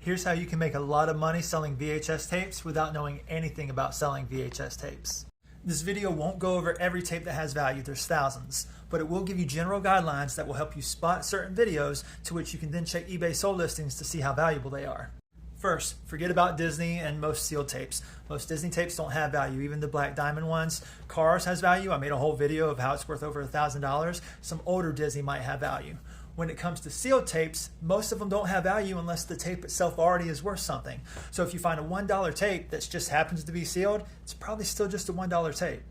Here's how you can make a lot of money selling VHS tapes without knowing anything about selling VHS tapes. This video won't go over every tape that has value, there's thousands, but it will give you general guidelines that will help you spot certain videos to which you can then check eBay sold listings to see how valuable they are. First, forget about Disney and most sealed tapes. Most Disney tapes don't have value, even the black diamond ones. Cars has value. I made a whole video of how it's worth over $1,000. Some older Disney might have value. When it comes to sealed tapes, most of them don't have value unless the tape itself already is worth something. So if you find a $1 tape that just happens to be sealed, it's probably still just a $1 tape.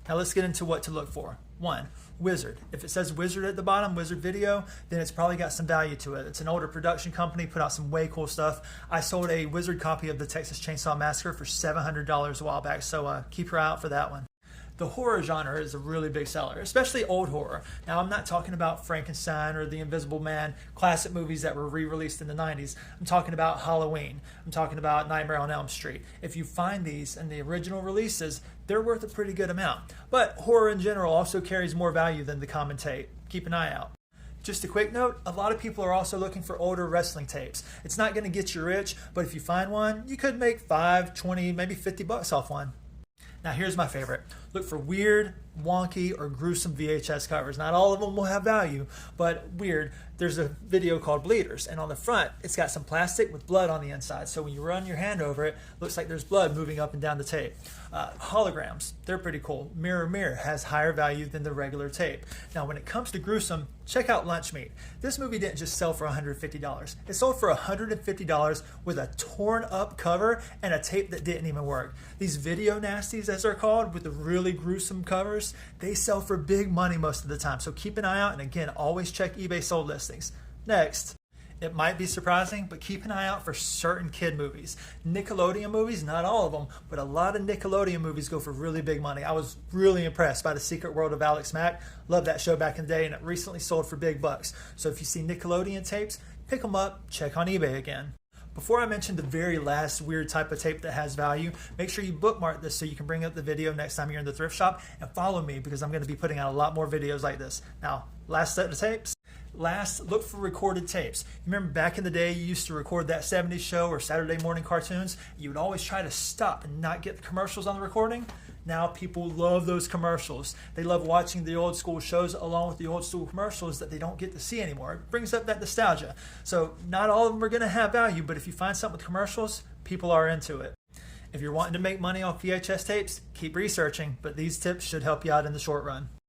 Now let's get into what to look for. 1. Wizard. If it says Wizard at the bottom, Wizard Video, then it's probably got some value to it. It's an older production company, put out some way cool stuff. I sold a Wizard copy of the Texas Chainsaw Massacre for $700 a while back, so keep your eye out for that one. The horror genre is a really big seller, especially old horror. Now, I'm not talking about Frankenstein or The Invisible Man, classic movies that were re-released in the 90s. I'm talking about Halloween. I'm talking about Nightmare on Elm Street. If you find these in the original releases, they're worth a pretty good amount. But horror in general also carries more value than the common tape. Keep an eye out. Just a quick note, a lot of people are also looking for older wrestling tapes. It's not going to get you rich, but if you find one, you could make 5, 20, maybe 50 bucks off one. Now here's my favorite. Look for weird, wonky, or gruesome VHS covers. Not all of them will have value, but weird. There's a video called Bleeders, and on the front, it's got some plastic with blood on the inside. So when you run your hand over it, it looks like there's blood moving up and down the tape. Holograms, they're pretty cool. Mirror Mirror has higher value than the regular tape. Now when it comes to gruesome, check out Lunch Meat. This movie didn't just sell for $150. It sold for $150 with a torn up cover and a tape that didn't even work. These video nasties, as they're called, with the really gruesome covers, they sell for big money most of the time. So keep an eye out, and again, always check eBay sold listings. Next, it might be surprising, but keep an eye out for certain kid movies. Nickelodeon movies, not all of them, but a lot of Nickelodeon movies go for really big money. I was really impressed by The Secret World of Alex Mack. Loved that show back in the day, and it recently sold for big bucks. So if you see Nickelodeon tapes, pick them up, check on eBay again. Before I mention the very last weird type of tape that has value, make sure you bookmark this so you can bring up the video next time you're in the thrift shop, and follow me because I'm going to be putting out a lot more videos like this. Now, last set of tapes. Last, look for recorded tapes. You remember back in the day you used to record that 70s show or Saturday morning cartoons? You would always try to stop and not get the commercials on the recording. Now people love those commercials. They love watching the old school shows along with the old school commercials that they don't get to see anymore. It brings up that nostalgia. So not all of them are going to have value, but if you find something with commercials, people are into it. If you're wanting to make money off VHS tapes, keep researching, but these tips should help you out in the short run.